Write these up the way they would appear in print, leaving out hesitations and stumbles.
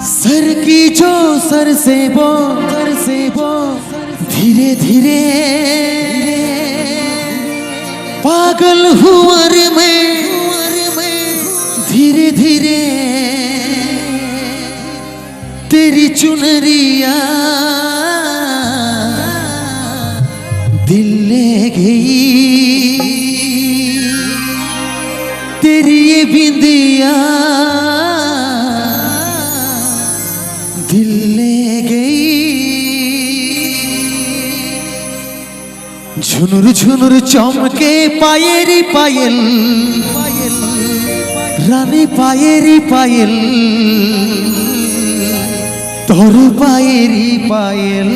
Sir की जो sir से वो धीरे धीरे पागल हुआ रे मैं धीरे धीरे तेरी चुनरिया दिल ले गई तेरी ये बिंदिया दिल ले गई झुनुर झुनुर चमके पायेरी पायल रानी पायेरी पायल तोर पायेरी पायल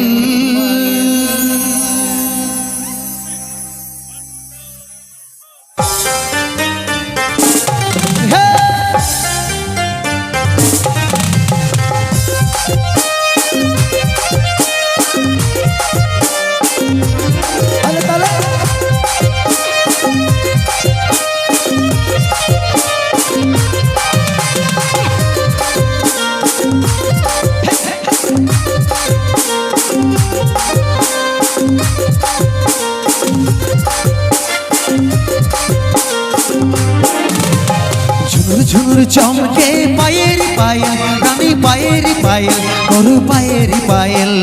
झुनुर चमके पायेरी पायल रानी पायेरी पायल तोर पायेरी पायल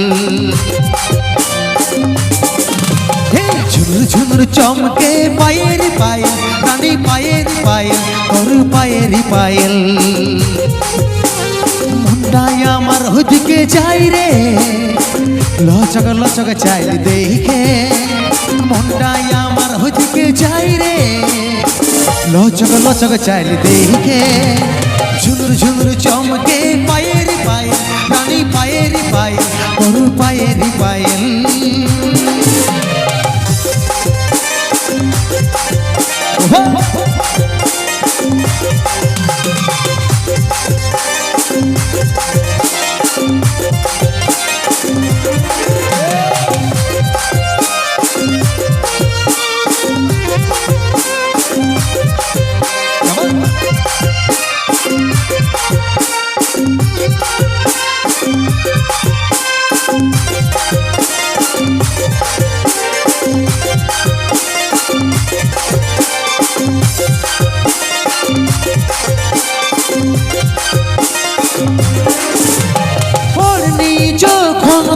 झुनुर झुनुर चमके पायेरी पायल रानी पायेरी पायल तोर पायेरी पायल मुंडाय आमार हुदिके जाई रे लचक लचक चाइल देखे मुंडाय आमार हुदिके जाई रे लचक लचक चाइल देखे झुनुर झुनुर चमके पायेरी पायल रानी पायेरी पायल तोर पायेरी पायल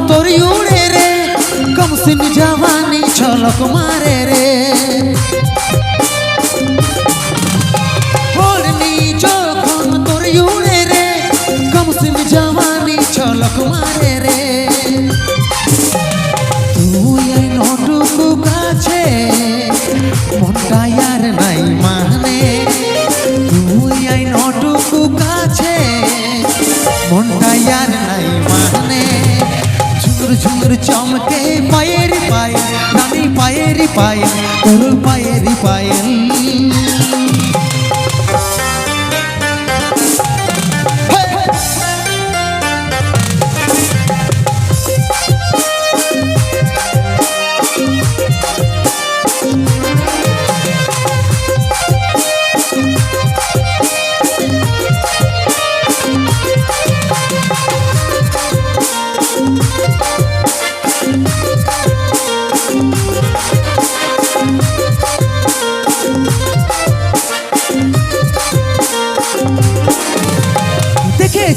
तोरी उड़े रे कम सिन जवानी छलक मारे रे होरनी जोखन तोरी उड़े रे कम सिन जवानी छलक मारे रे তুই এই নটুকু কাছে মনটা আর নাই মানে তুই এই নটুকু কাছে মনটা আর নাই মানে झुमुर चमके पायेरी पायल रानी पायेरी पायल तोर पायेरी पायल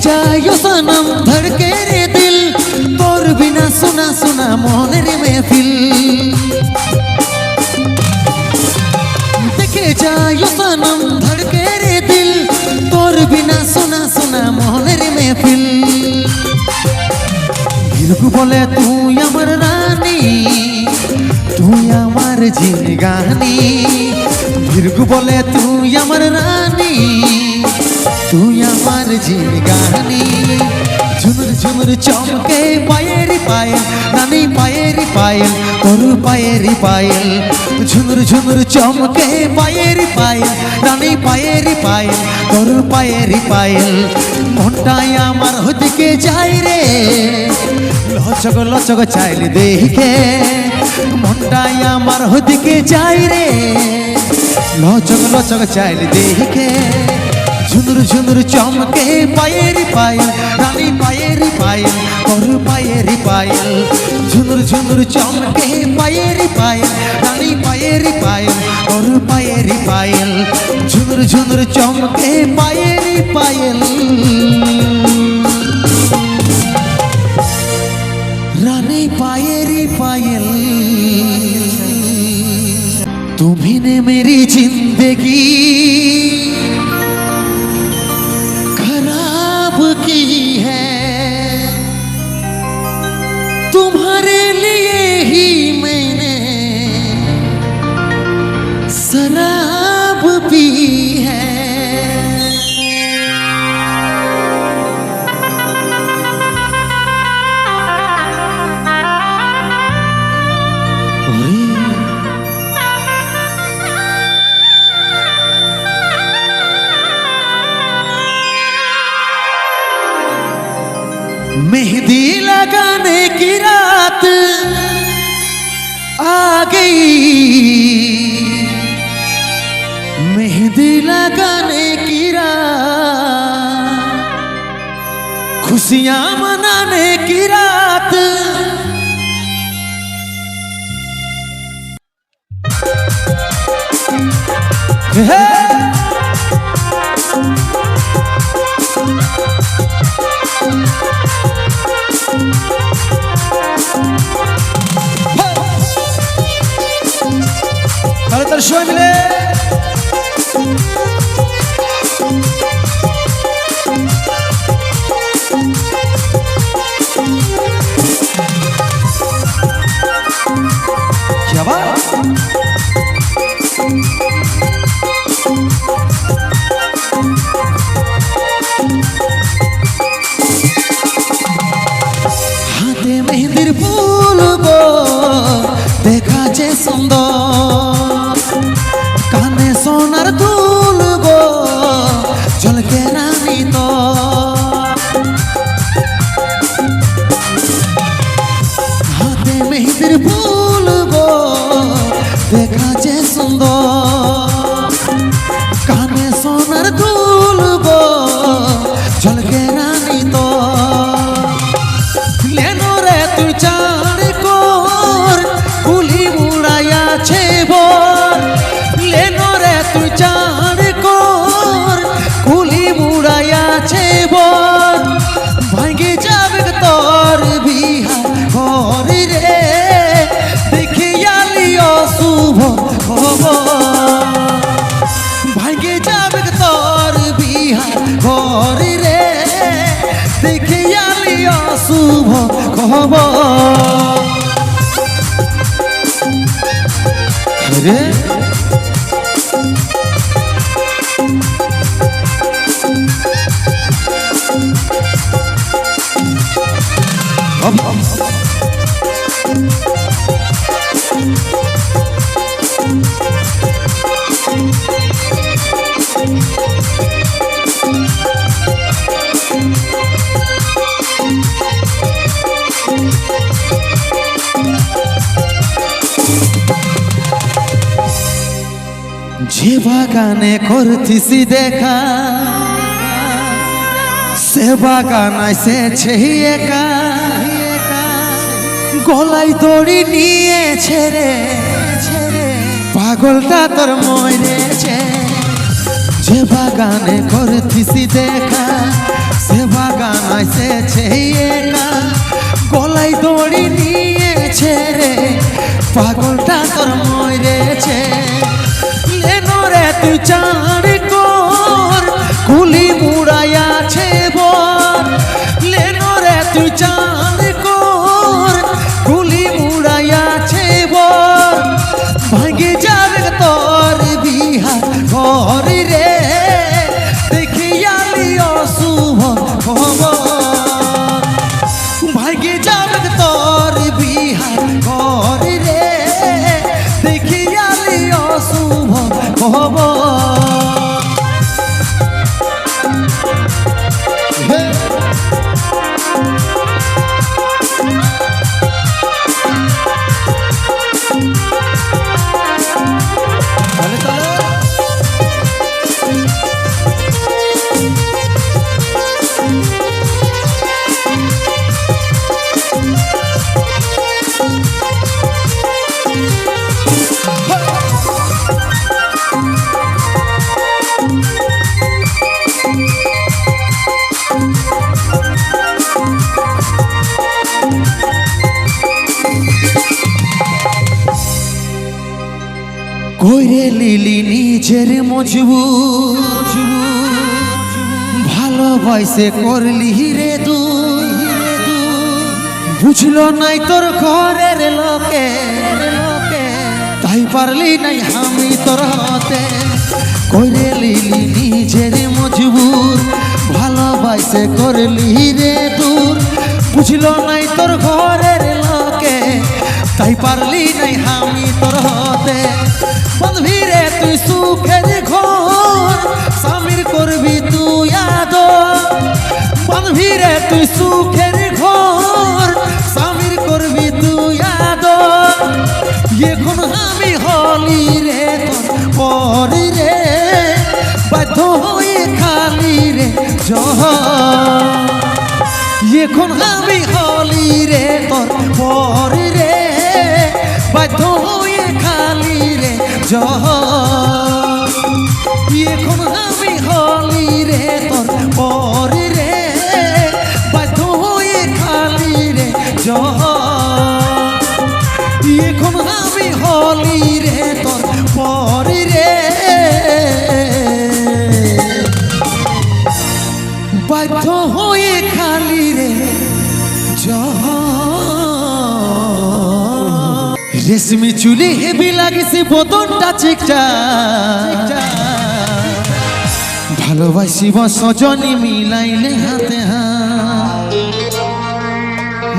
जायो सनम धड़के रे दिल तोर बिना सुना सुना मोहन रे महफिल देखे जायो सनम धड़के रे दिल तोर बिना सुना सुना मोहन रे महफिल बिरगु बोले तू अमर रानी तू अमर जिंदगानी बिरगु बोले तू अमर रानी तू अमर जिंदगानी झुमुर झुमुर चमके पायेरी पायल रानी पायेरी पायल तोर पायेरी पायल झुमुर झुमुर चमके पायेरी पायल रानी पायेरी पायल तोर पायेरी पायल मुंडाय आमार हुदिके जाई रे लचक लचक चाइल देखे मुंडाय आमार हुदिके जाई रे लचक लचक चाइल देखे झुनुर झुनुर चमके पायेरी पायल रानी पायल झुनुर झुनुर चमके पायेरी पायल रानी पायेरी पायल और पायेरी पायल झुनुर झुनुर चमके पायेरी पायल रानी पायेरी पायल तुम्ही ने मेरी जिंदगी खराब की है तुम्हारे लिए ही मैंने शराब पी है मेहंदी लगाने की रात आ गई मेहंदी लगाने की रात खुशियां मनाने की रात Alter Schwemmle क्या बात हाथे मेहंदिर फूल गो देखा जे सुंदर काने सोनार दुल गो झलके रानी तो हाथे मेहंदिर फूल गो देखा जे सुंदर काने सोनार दुल गो झलके रानी तो लेनो रे तू चार कोर कुली उड़ाया छे बोर लेनो रे तू चार कोर कुली उड़ाया छे बोर भांगे जावे तोर बिहार घर रे देखिया लियो शुभ खबर भांगे जावे तोर बिहार घर रे देखिया लियो शुभ खबर अरे যে বাগানে করতিসি দেখা সে বাগান এসেছে একা গলায় দড়ি নিয়েছে রে পাগলটা তোর মরেছে যে বাগানে করতিসি দেখা সে বাগান এসেছে একা গলায় দড়ি নিয়েছে রে পাগলটা তোর মরেছে लेनो रे तू चार कोर कुली मुड़ाया छे बोर लेनो रे तू चार कोर कुली मुड़ाया छे बोर भांगे जावे तोर बिहार घर रे देखिया लियो शुभ खबर भांगे जावे तोर बिहार घर रे देखिया लियो शुभ खबर কইরে লিলি নিজের মজবুত ভালোবাসে করলি রে তুই বুঝলো নাই তোর ঘরের লোকে তাই পারলি নাই আমি তোর হতে কইরে লিলি নিজের মজবুত ভালোবাসে করলি রে তুই বুঝলো নাই তোর ঘরের লোকে তাই পারলি নাই আমি তোর হতে বন্ধবি রে তুই সুখের ঘর স্বামীর করবি তুই আদর বন্ধবি রে তুই সুখের ঘর স্বামীর করবি তুই আদর এখন আমি হলি রে তোর পরি রে বাধ্য হয়ে খালি রে জহর এখন আমি হলি রে তোর পরি রে বাধ্য হয়ে খালি রে জহর এখন আমি হলি রে তোর পরি রে বাধ্য হয়ে খালি রে জহর এখন আমি হলি রে তোর পরি রে বাধ্য হয়ে খালি রে রেশমি চুলি হেবি লাগিছে বদনটা চিকচাক ভালোবাসিব সজনী মিলাইলে হাতে হাত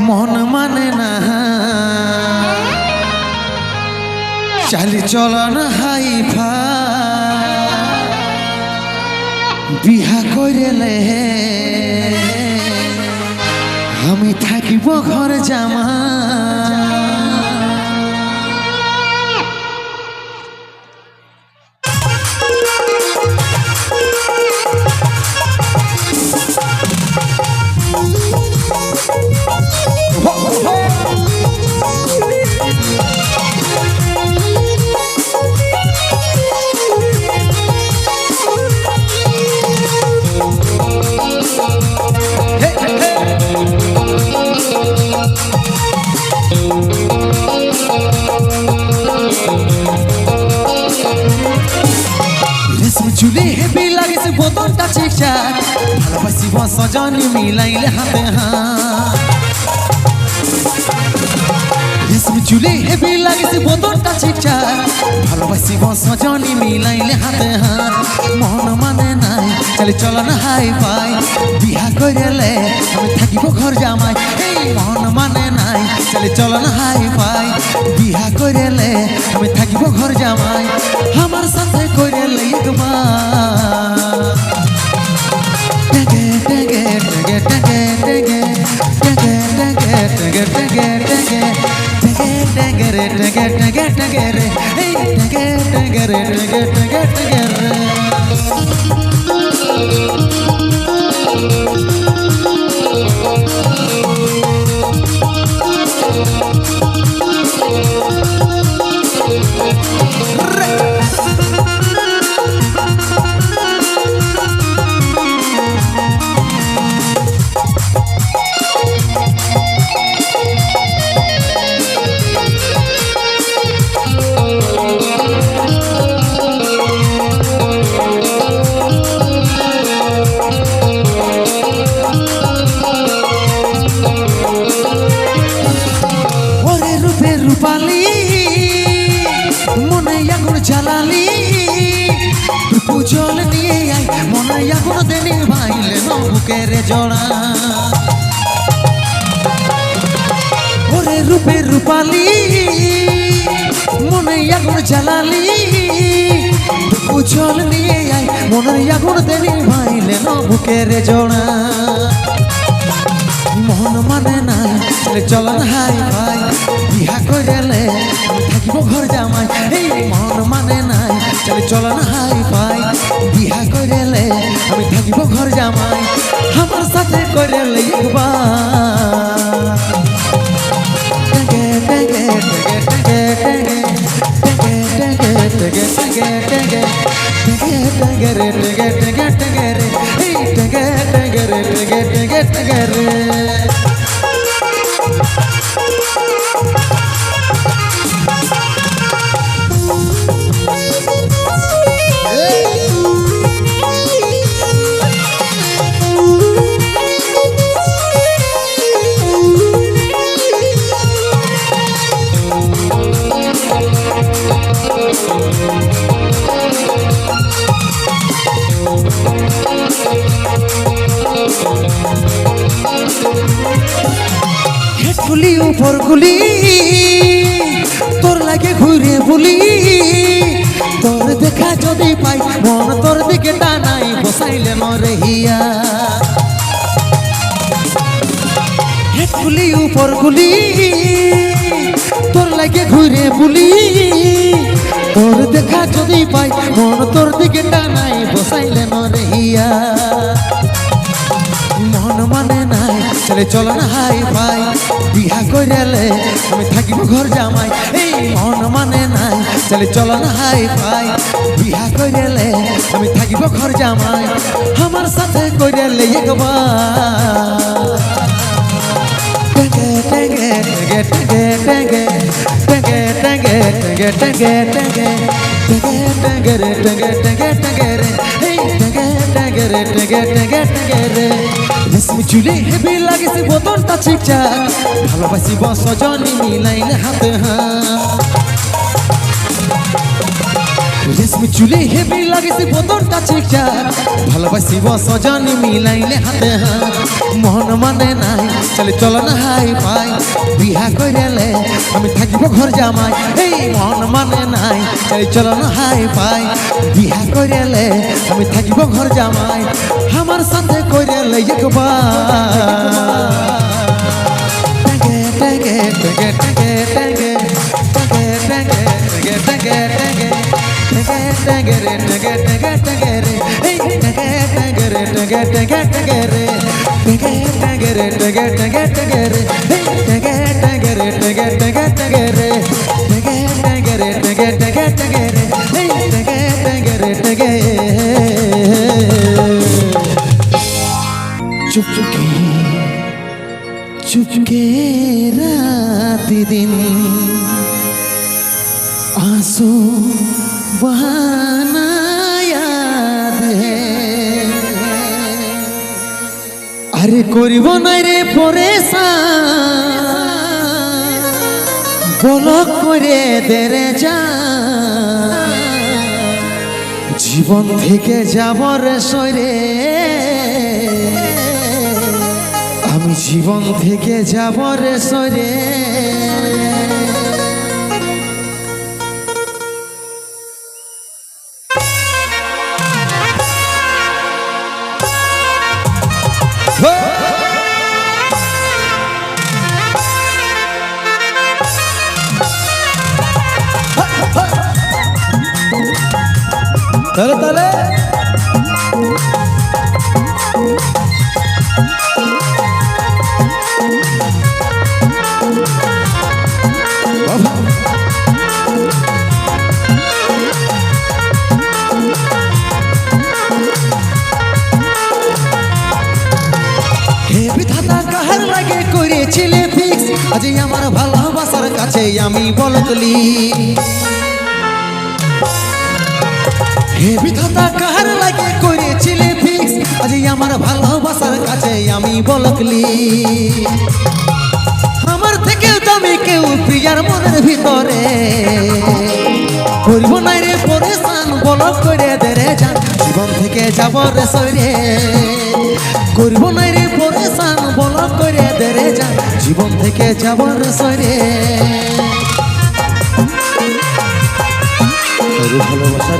মন মানে না চালি চলন হাই বিহা কইরেলে আমি থাকিব ঘর জামা চুলে হেবি লাগিছে বদনটা চিকচাক ভালোবাসিব সজনী মিলাইলে হাতে হাত রেশমি চুলে হেবি লাগিছে বদনটা চিকচাক ভালোবাসিব সজনী মিলাইলে হাতে হাত মন মানে নাই চালি চলন হাই পাই বিহা কইরেলে আমি থাকিব ঘর জামাই এই মন মানে নাই চালি চলন হাই পাই বিহা কইরেলে আমি থাকিব ঘর জামাই আমার সাথে কইরেলে একবার টেগে টেগে টেগে টেগে টেগে টেগে টেগে টেগে টেগে টেগে টেগে রে টেগে টেগে টেগে রে এই টেগে টেগে রে টেগে টেগে টেগে রে রূপালি মনে আগুন জ্বালালি পুজল নিয়ে আই মনে আগুন দেনি ভাইলে বুকের জড়া ওরে রূপে রূপালি মনে আগুন জ্বালালি পুজল নিয়ে আই মনে আগুন দেনি ভাইলে বুকের জড়া মন মানে না চলন হাই ভাই বিহা কইরেলে থাকিব ঘর জামাই এই মন মানে নাই চলন হাই ভাই বিহা কইরেলে আমি থাকিব ঘর জামাই আমার সাথে কইরেলে একবার টেগে টেগে টেগে টেগে টেগে টেগে টেগে টেগে টেগে টেগে রে টেগে টেগে টেগে রে এই টেগে টেগে রে টেগে টেগে টেগে রে হেডগুলি উপরগুলি তোর লাগে ঘুরে বলি তোর দেখা যদি পাই মন তোর দিকে টানাই বসাইলে মরে হিয়া হেডগুলি উপরগুলি তোর লাগে ঘুরে বলি তোর দেখা যদি পাই মন তোর দিকে টানাই বসাইলে মরে হিয়া মন মানে নাই চলে চল না হাই ফাই বিহা কইরালে আমি থাকিব ঘর জামাই এই মন মানে নাই চলে চল না হাই ফাই বিহা কইরালে আমি থাকিব ঘর জামাই আমার সাথে কইরালে একবার টেঙ্গে টেঙ্গে টেঙ্গে টেঙ্গে টেঙ্গে টেঙ্গে টেঙ্গে টেঙ্গে টেঙ্গে টেঙ্গে রে টেঙ্গে টেঙ্গে টেঙ্গে রে এই টেঙ্গে টেঙ্গে রে টেঙ্গে টেঙ্গে টেঙ্গে রে রেশমি চুলে হেবি লাগিছে বদনটা ঠিকঠাক ভালোবাসিব সজনী মিলাইলে হাতে হাত রেশমি চুলে হেবি লাগিছে বদনটা ঠিকঠাক ভালোবাসিব সজনী মিলাইলে হাতে হাত মন মানে নাই চলে চল না হাই ফাই বিহা কইরালে আমি থাকিব ঘর জামাই এই মন মানে নাই চলে চল না হাই ফাই বিহা কইরালে আমি থাকিব ঘর জামাই আমার সাথে কইরালে একবার টেঙ্গে টেঙ্গে টেঙ্গে টেঙ্গে টেঙ্গে টেঙ্গে টেঙ্গে টেঙ্গে টেঙ্গে টেঙ্গে রে টেঙ্গে টেঙ্গে টেঙ্গে রে এই টেঙ্গে টেঙ্গে রে টেঙ্গে টেঙ্গে টেঙ্গে রে টেঙ্গে টেঙ্গে রে টেঙ্গে টেঙ্গে টেঙ্গে রে এই টেঙ্গে টেঙ্গে রে টেঙ্গে টেঙ্গে টেঙ্গে রে টেঙ্গে টেঙ্গে রে টেঙ্গে টেঙ্গে টেঙ্গে রে এই টেঙ্গে টেঙ্গে রে টেঙ্গে চুপকে চুপকে রাত দিন आंसू बहाना याद है अरे करिब ना रे परेशान बलक करे देरे जा জীবন থেকে যাবর সরে আমি জীবন থেকে যাবর সরে তাহলে তাহলে হে বিধাতা কাহার লাগে করেছিলে ফিক্স আজ আমার ভালোবাসার কাছে আমি বলতলি হে বিধাতা কাহার লাগে করেছিলে ফিক্স আজ আমার ভালোবাসার কাছে আমি বলকলি আমার থেকে দামি কেউ প্রিয়ার মনের ভিতরে করিব না রে পরেশান বলক করে দে রে জান জীবন থেকে যাব রে সরে করিব না রে পরেশান বলক করে দে রে জান জীবন থেকে যাব রে সরে ভালোবাসা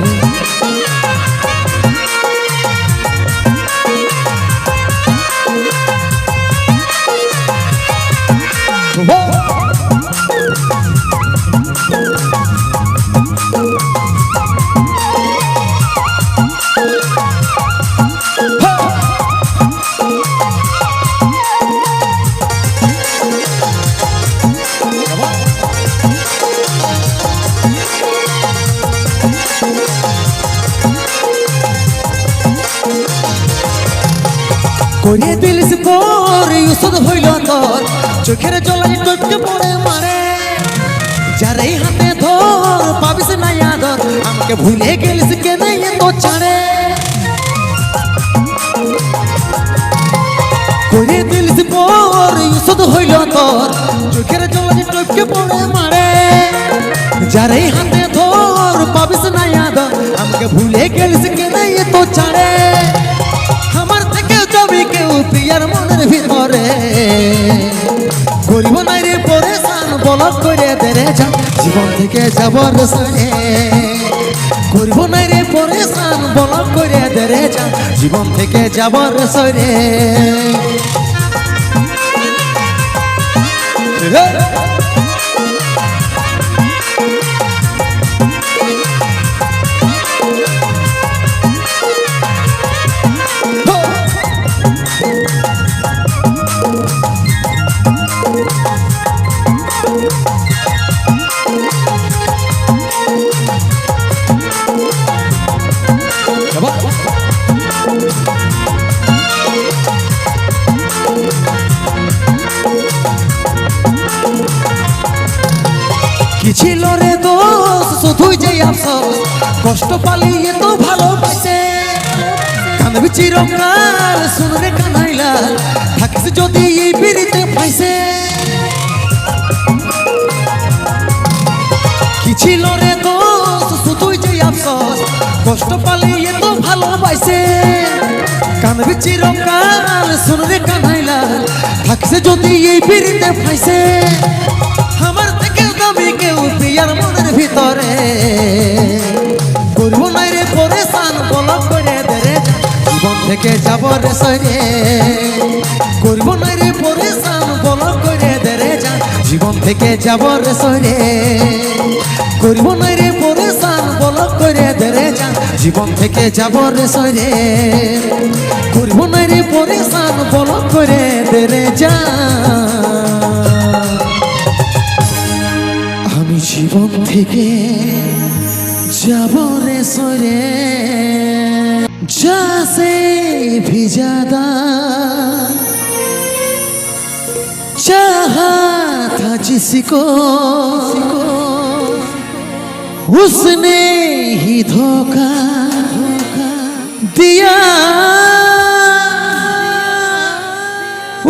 করে দিলিস পর ওষুধ হইল তোর চোখের জলাই টপকে পড়ে মারে যারে হাতে ধর পাবিস না আদর আমাকে ভুলে গেলিস কেন তো ছাড়ে করে দিলিস পর ওষুধ হইল তোর চোখের জলাই টপকে পড়ে মারে যারে হাতে ধর পাবিস না আদর আমাকে ভুলে গেলিস কেন তো ছাড়ে আমার থেকে যাবি কেউ প্রিয়ার মনের ভিতরে করিব না বলক করে দেরে যা জীবন থেকে যাবর সরে করবো না রে পরেশান বলক করে দেরে যা জীবন থেকে যাবর সরে কি ছিল রে দোষ শুধুই যে আফসোস কষ্ট পালিয়ে তো ভালোবাসে কাঁদবি চিরকাল শুন রে কানাইলাল থাকিস যদি এই পিড়িতে ফাইসে কি ছিল রে দোষ শুধুই যে আফসোস কষ্ট পালিয়ে তো ভালোবাসে কাঁদবি চিরকাল শুন রে কানাইলাল থাকিস যদি এই পিড়িতে ফাইসে আমার থেকে দামি কেউ প্রিয়ার মনের ভিতরে করবো না রে পরেশান বলক করে দেরে জীবন থেকে যাব রে সরে করবো না রে পরেশান বলক করে দেরে যা জীবন থেকে যাব রে সরে করবো না রে পরেশান বলক করে দেরে যা জীবন থেকে যাব রে সরে করবো না রে পরেশান বলক করে দেরে যা আমি জীবন থেকে যাব রে সরে जैसे भी ज्यादा चाहा था जिसको उसने ही धोखा दिया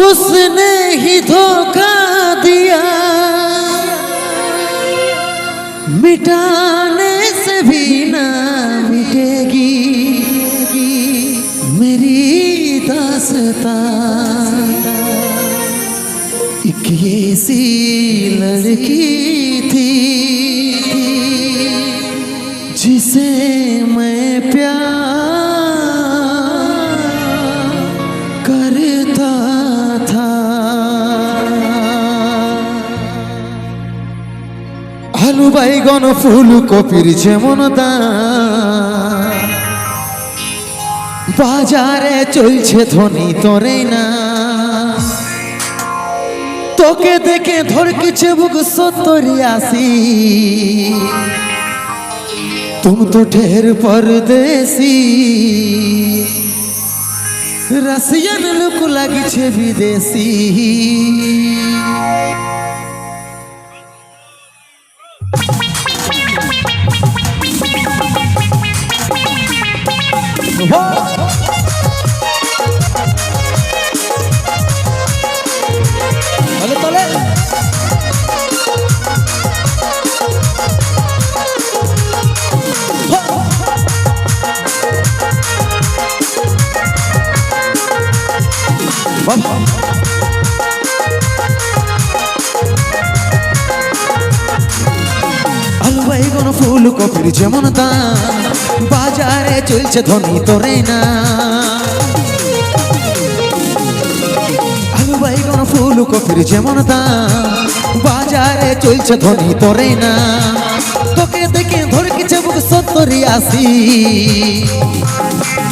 उसने ही धोखा दिया मिटाने से भी ना मिटेगी मेरी दास्तां एक ऐसी लड़की थी जिसे मैं प्यार करता था आलू बैगन फूलकपिर जेमन दाम বাজারে চলছে ধনী তোরে না তোকে দেখে ধরকিছে বুক 70-80 तुम तो ढेर परदेसी रसियन लोक লাগিছে বিদেশি আলু বাইগন ফুলকপির যেমন দাম বাজারে চলছে ধনী তোরে না আলু বাইগন ফুলকপির যেমন দাম বাজারে চলছে ধনী তোরে না তোকে দেখে ধরকিছে বুক 70-80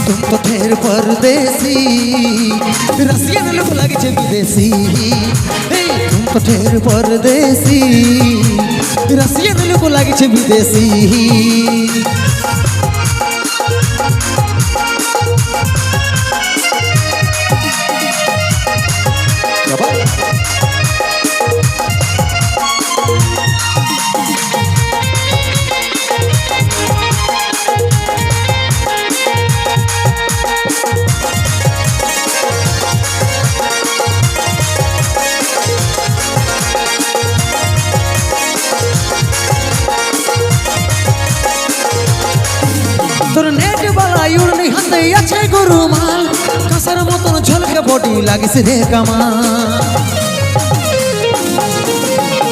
तुम तो ढेर परदेसी रसियन लोक লাগিছে বিদেশি तुम तो ढेर परदेसी रसियन लोक লাগিছে বিদেশি তোর নেট বালা ইউরনি হাতে আছে গরুমাল কাঁসার মতন ঝলকে বডি লাগিছে রে কামাল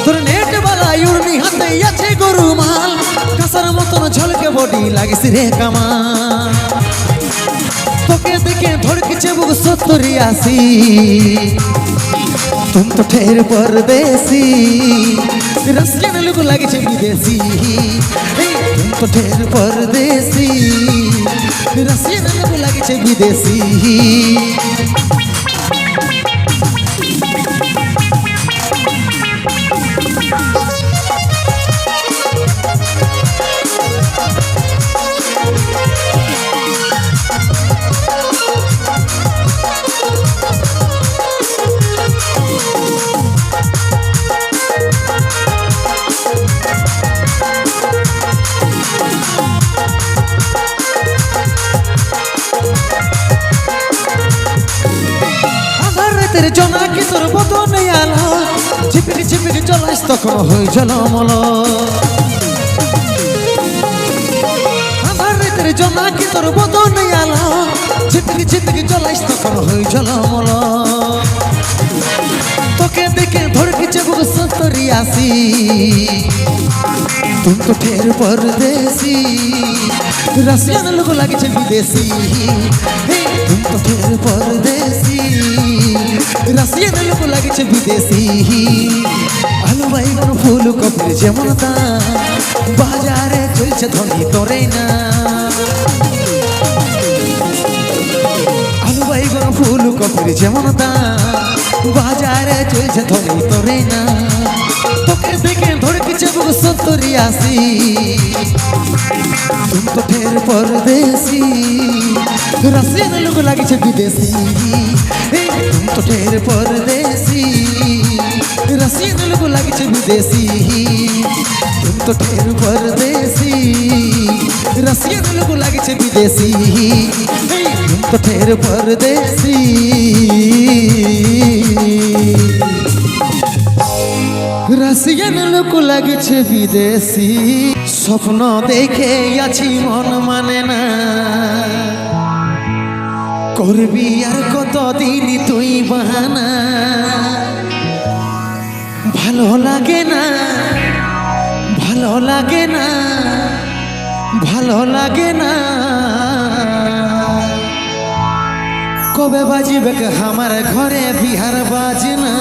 তোর নেট উড়নি হাতে আছে গরু মাল কাসার মতন ঝলকে বডি লাগিস রে কামাল তোকে দেখে ধড়কিছে বুক 70-80 तुम तो ठहर परदेसी रसियन लोग लागे छे विदेशी तुम तो ठहर परदेसी रसियन लोग लागे छे विदेशी तेरे জোনাকি তোর বদনে আলো ঝিপিক ঝিপিক চলাইস তখন হই ঝলমল আমার তেরে জোনাকি তোর বদনে আলো ঝিপিক ঝিপিক চলাইস তখন হই ঝলমল তোকে দেখে ধড়কিছে বুক 70-80 तुम तो ठहर परदेसी रसियन लोग लागे छे विदेशी तुम तो ठहर परदेसी रसियन लोग लागे छे विदेशी आलू बैगन फूल कपिर जेमन दाम बाजारे चलছে ধনী তোরে না आलू बैगन फूल कपिर जेमन दाम बाजारे चलছে ধনী তোরে না তোকে দেখে ধড়কিছে বুক 70-80 तुम तो ठहर परदेसी रसियन लोग लागे छे विदेशी तुम तो ठहर परदेसी रसियन लोग लागे छे विदेशी तुम तो ठहर परदेसी रसियन लोग लागे छे विदेशी तुम तो ठहर परदेसी रसियन लोग लागे छे विदेशी स्वप्न देखे आছি মন মানে না করবি আর কতদিন তুই বাহানা ভালো লাগে না ভালো লাগে না ভালো লাগে না কবে বাজিবে আমার ঘরে বিহার বাজনা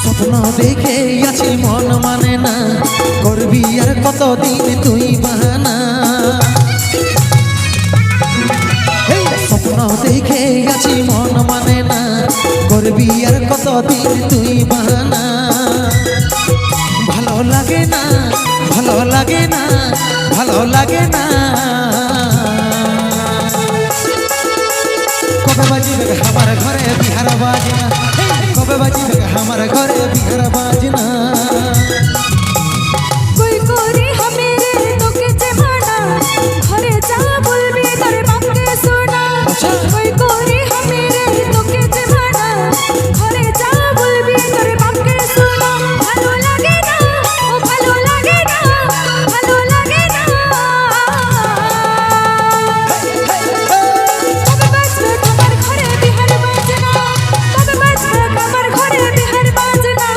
স্বপ্ন দেখে আছি মন মানে না করবি আর কতদিন তুই বাহানা স্বপ্ন দেখে আছি মন মানে না করবি আর কতদিন তুই বাহানা ভালো লাগে না ভালো লাগে না ভালো লাগে না কবে বাজিবে আমার ঘরে বিহার বাজনা কবে বাজিবে আমার ঘরে বিহার বাজনা কই করে হামেরে তোকে যে মানা ঘরে যা বলবি তোর বাপকে শোনা কই করে হামেরে তোকে যে মানা ঘরে যা বলবি তোর বাপকে শোনা ভালো লাগে না ও ভালো লাগে না ভালো লাগে না কবে বাজবে আমার ঘরে বিহার বাজনা কবে বাজবে আমার ঘরে বিহার বাজনা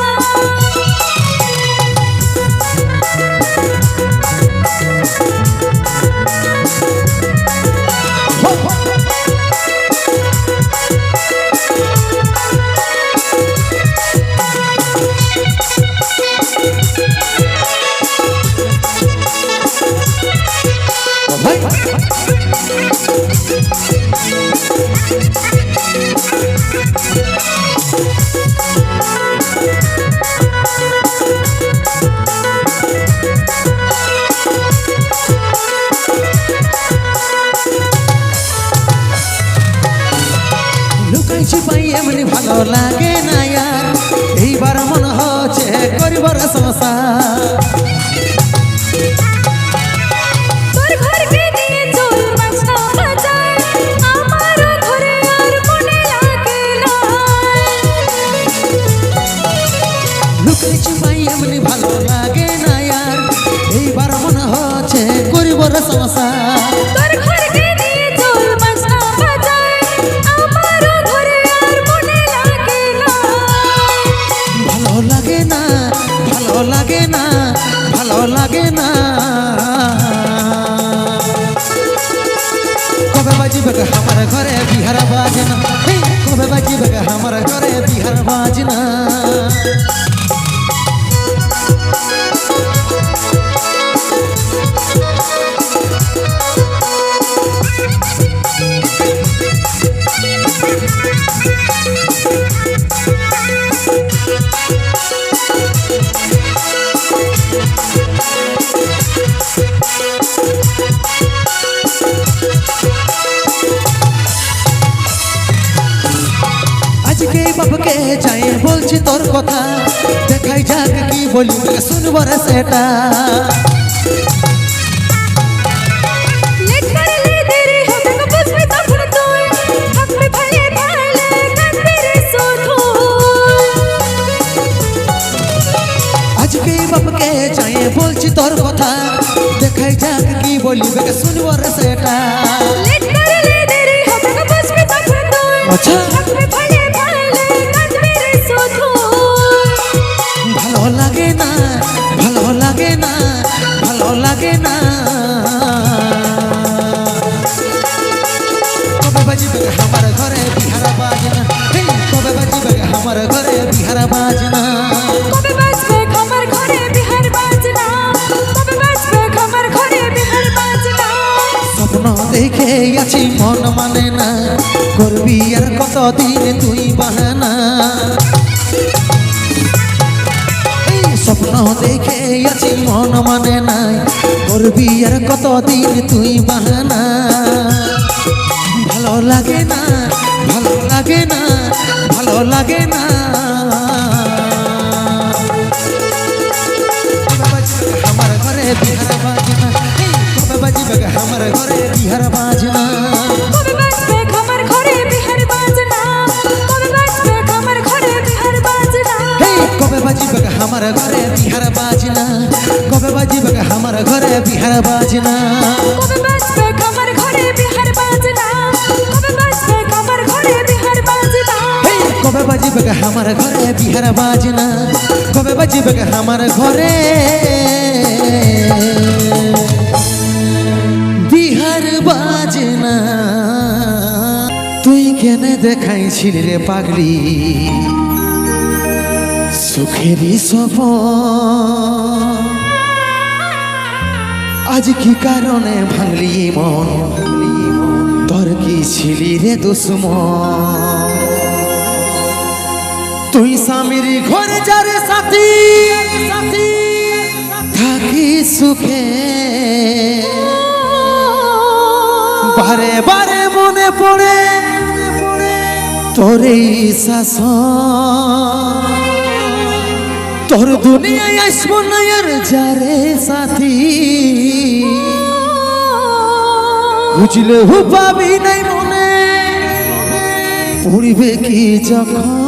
বাজিবে আমার ঘরে বিহার বাজনা কবে বাজিবে আমার ঘরে বিহার বাজনা আজকে বাপকে যাই বলছি তোর কথা দেখাই যাক কি বলি শুনবো রে সেটা লেট করলে দেরি হবে গো বুঝবি তখন তুই থাকবে ভালে ভালে কাঁদবি রে শুধু আজকে বাপকে যাই বলছি তোর কথা দেখাই যাক কি বলি শুনবো রে সেটা লেট করলে দেরি হবে গো বুঝবি তখন তুই আচ্ছা। থাকবে ভালে ভালে কাঁদবি রে শুধু ভালো লাগে না ভালো লাগে না ভালো লাগে না কবে বাজিবে আমার ঘরে বিহার বাজনা কবে বাজিবে আমার ঘরে বিহার বাজনা কবে বাজবে আমার ঘরে বিহার বাজনা কবে বাজবে আমার ঘরে বিহার বাজনা স্বপ্ন দেখে আছি মন মানে না করবি আর কতদিন তুই বাহানা এই স্বপ্ন দেখে আছি মন মানে না করবি আর কতদিন তুই বাহানা ভালো লাগে না ভালো লাগে না ভালো লাগে না কবে বাজিবে আমার ঘরে বিহার বাজনা কবে বাজিবে আমার ঘরে বিহার বাজনা কবে বাজবে আমার ঘরে বিহার বাজনা কবে বাজবে আমার ঘরে বিহার বাজনা কবে বাজিবে আমার ঘরে বিহার বাজনা কবে বাজিবে আমার ঘরে বিহার বাজনা কবে বাজবে আমার ঘরে বিহার বাজনা কবে বাজবে আমার ঘরে বিহার বাজনা কবে বাজিবে আমার ঘরে বিহার বাজনা কবে বাজিবে আমার ঘরে বিহার বাজনা তুই কেন দেখাইছিলি রে পাগলি সুখেরই সপন আজ কি কারণে ভাঙলি মন তোর কি ছিলি রে দুশ্মন তুই স্বামীর ঘরে যারে সাথী থাকি সুখে বারে বারে মনে পড়ে তোর এই শাসন তোর দুনিয়ায় আসবো না আর যারে সাথী বুঝলে হু পাবি নাই মনে পড়িবে কি যখন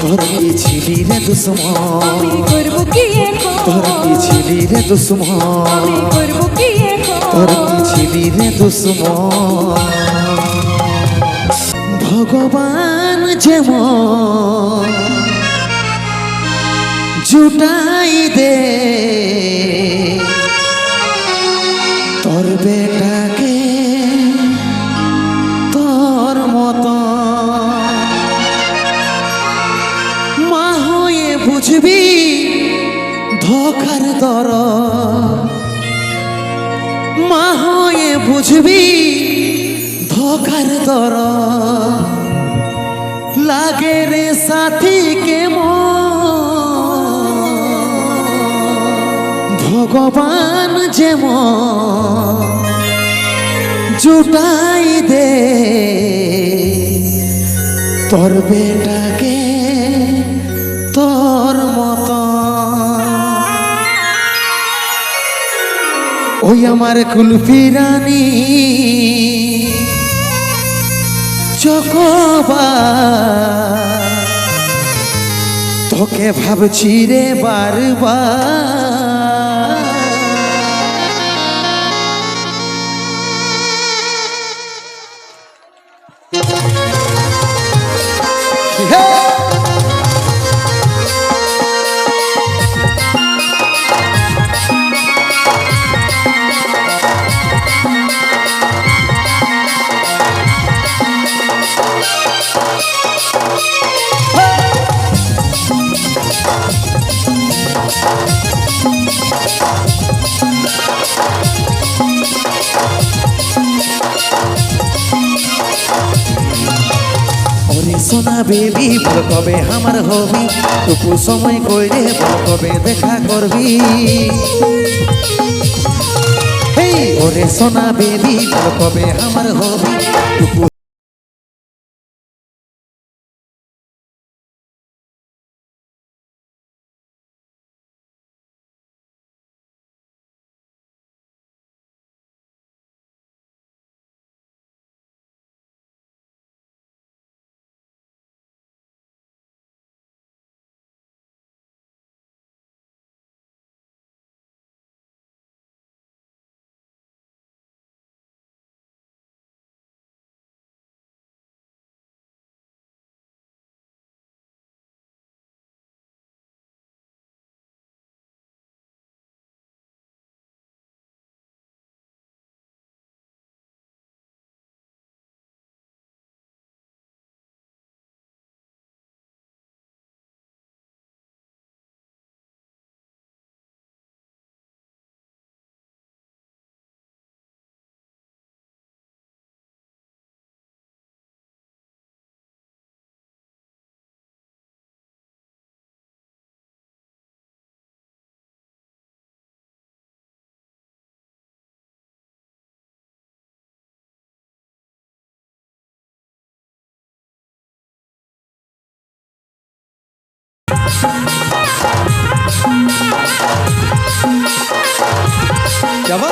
তোর কি ছিলি রে দুশ্মন আমি করব কি এখন তোর কি ছিলি রে দুশ্মন আমি করব কি এখন তোর কি ছিলি রে দুশ্মন ভগবান যেমন জুটাই দে তোর বেটাকে তোর মতো মা হয়ে বুঝবি ধোকার দর মা হয়ে বুঝবি ধোকার দর লাগে রে সাথী ভগবান যেমন জুটাই দে তোর বেটাকে তোর মতো ওই আমার কুলফি রানী চকোবার তোকে ভাবছি রে বারবার ওরে সোনা বেবি বল কবে আমার হবি টুকু সময় কইরে বল কবে দেখা করবি এই ওরে সোনা বেবি বল কবে আমার হবি টুকু যাবা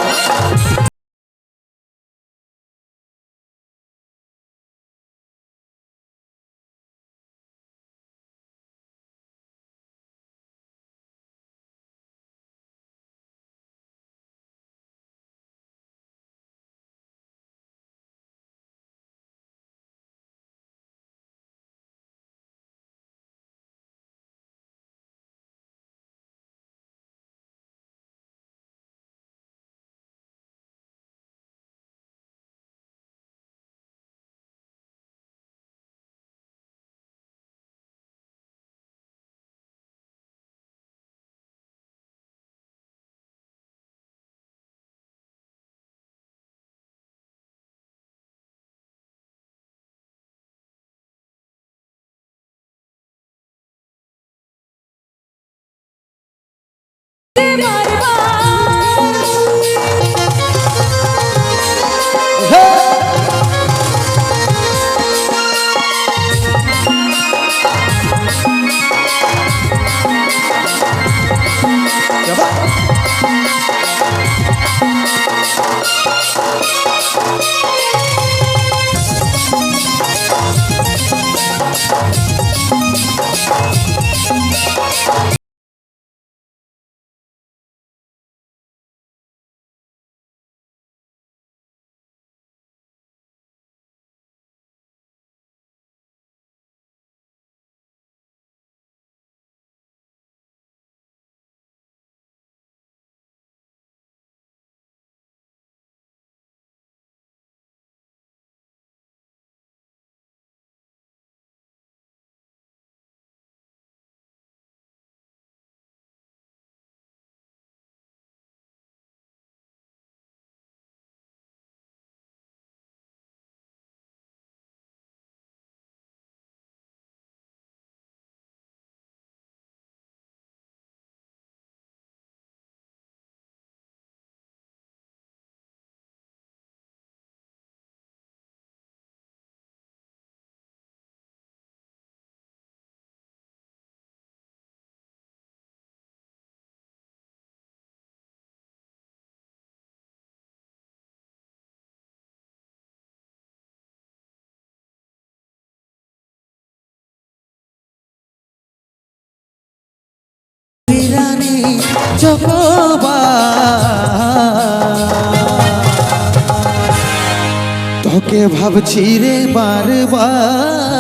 তোকে ভাবছি রে বারবার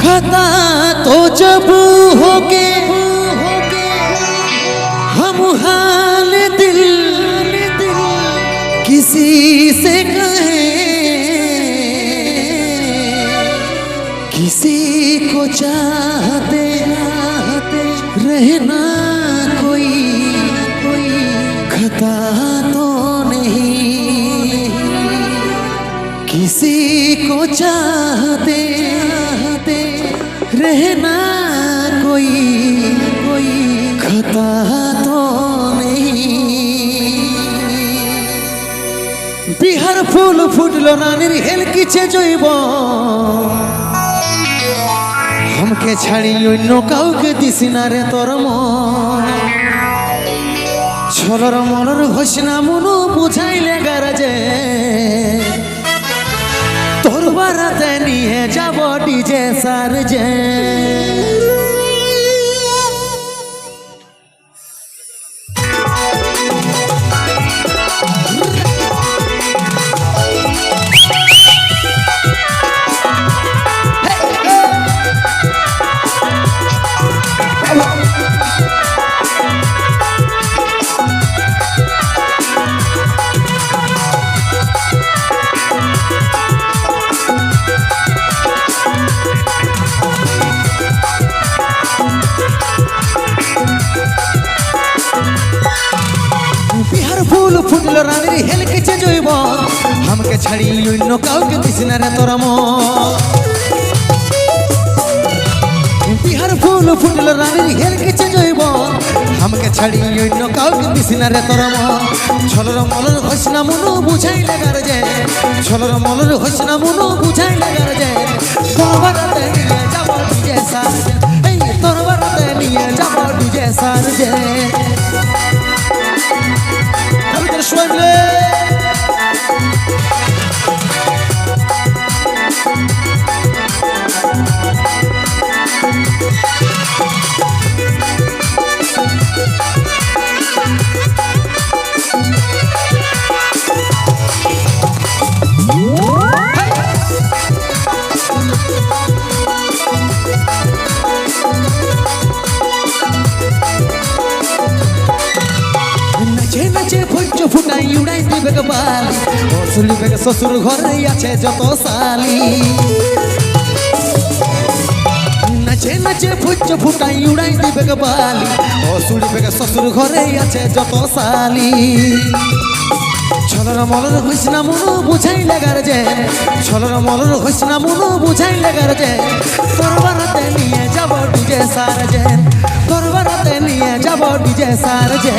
खता तो जब होके हम हाल दिल किसी से कहे किसी को चाहते रहना कोई खता तो नहीं किसी को चाहते रहना कोई खता तो नहीं बिहार ফুল ফুটলো রানীর হেল কিছে জৈব हमके ছাড়ি অন্য কাউকে দিস না রে তোর মন ছলর মলর হোস না মনু বুঝাইলে গারাজে তোর বারাতে নিয়ে যাব ডিজে সারজে ফুল ফুটলো রানীর হেল কিছে জৈব हमके ছাড়ি অন্য কাউকে দিস না রে তোর মন বিহার ফুল ফুটলো রানীর হেল কিছে জৈব हमके ছাড়ি অন্য কাউকে দিস না রে তোর মন ছলর মলর হোস না মনু বুঝাই লাগার যে ছলর মলর হোস না মনু বুঝাই লাগার যে তোর বারাতে নিয়ে যাব ডিজে সারজে এই তোর বারাতে নিয়ে যাব ডিজে সারজে Schwemble नचे नचे भोज ফুটাই উড়াই দিবে বালি অসুলি বেগে শ্বশুর ঘরে আছে যত সালি নচে নচে ভোজ ফুটাই উড়াই দিবে বালি অসুলি বেগে শ্বশুর ঘরে আছে যত সালি ছলর মলর হইস না মনু বুঝাই লাগার যে ছলর মলর হইস না মনু বুঝাই লাগার যে তোর বারাতে নিয়ে যাব ডিজে সারজে তোর বারাতে নিয়ে যাব ডিজে সারজে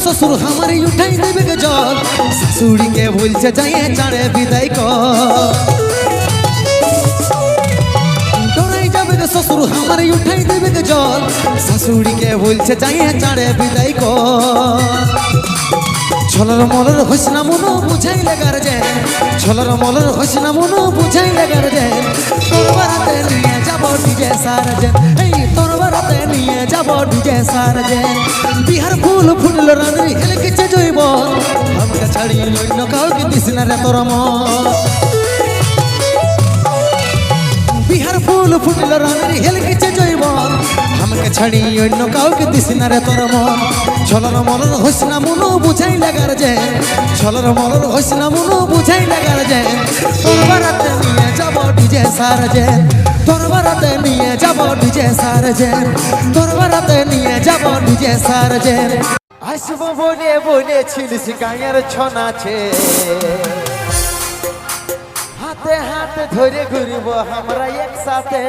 ससुर हमारे उठाई देवे के जल ससुरी के भूल से जाए चाड़े विदाई को डराई जावे के ससुर हमारे उठाई देवे के जल ससुरी के भूल से जाए चाड़े विदाई को ছলর মলর হোস না মনু বুঝাই লাগার যে ছলর মলর হোস না মনু বুঝাই লাগার যে তোর বারাতে নিয়ে যাব ডিজে সারজে এই তোর বারাতে নিয়ে যাব ডিজে সারজে বিহার ফুল ফুটলো রানী হেল কিছে জৈব हमके ছাড়ি অন্য কাউকে দিস না রে তোর মন বিহার ফুল ফুটলো রানী হেল কিছে জৈব हमके ছাড়ি অন্য কাউকে দিস না রে তোর মন ছলর মলর হোস না মনু বুঝাই লাগার যে ছলর মলর হোস না মনু বুঝাই লাগার যে তোর বারাতে নিয়ে যাব ডিজে সারজে তোর বারাতে নিয়ে যাব ডিজে সারজে তোর বারাতে নিয়ে যাব ডিজে সারজে আসবো বলে বলেছিলিস গায়ের ছনাছে হাতে হাতে ধরে ঘুরবো আমরা একসাথে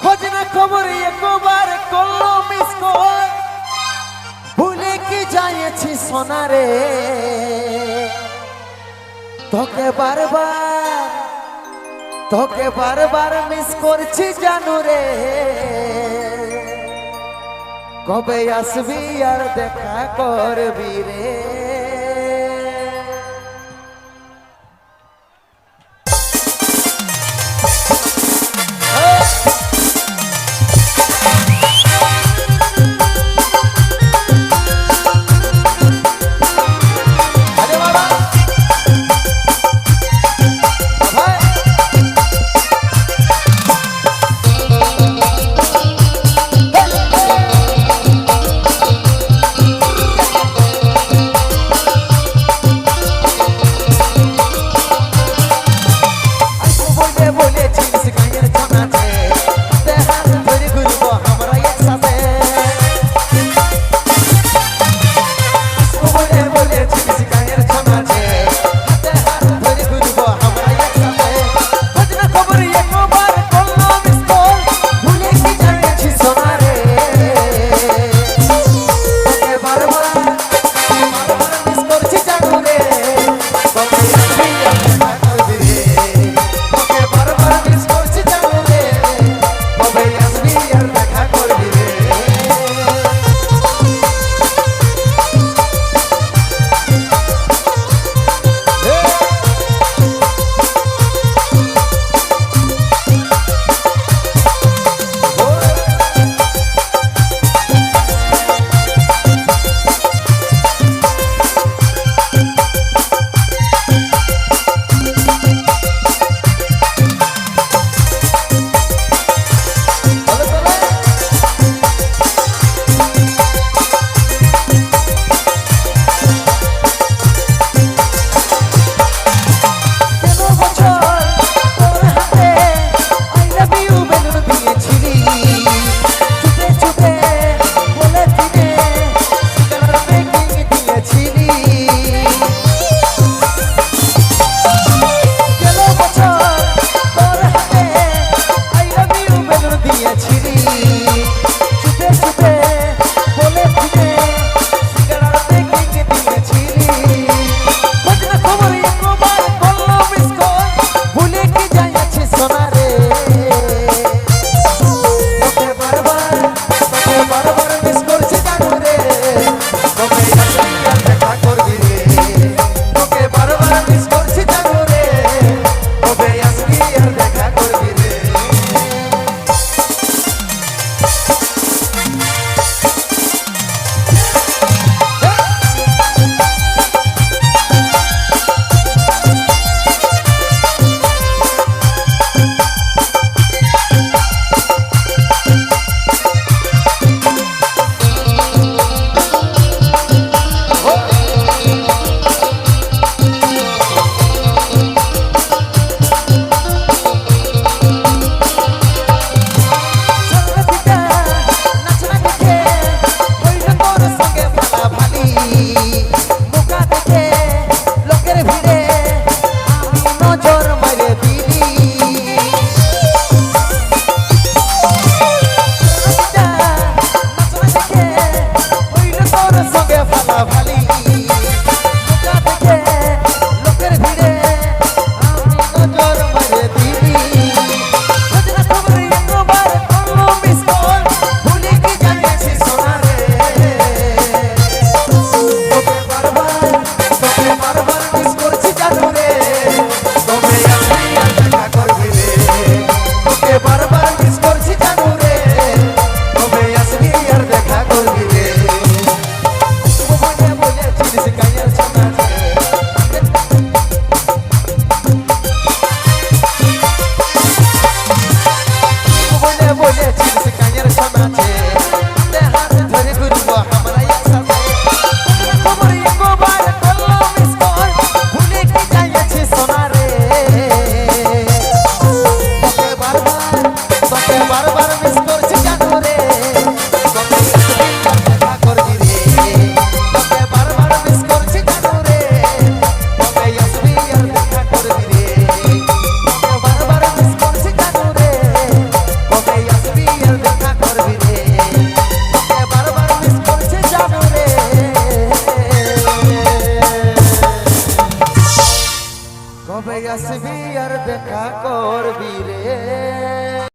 খোঁজ না খবর একবার করলো মিস কল ভুলে কি যাইছি সোনারে তোকে বারবার মিস করছি জানু রে কবে আসবি আর দেখা করবি রে আসবি আর দেখা করবি রে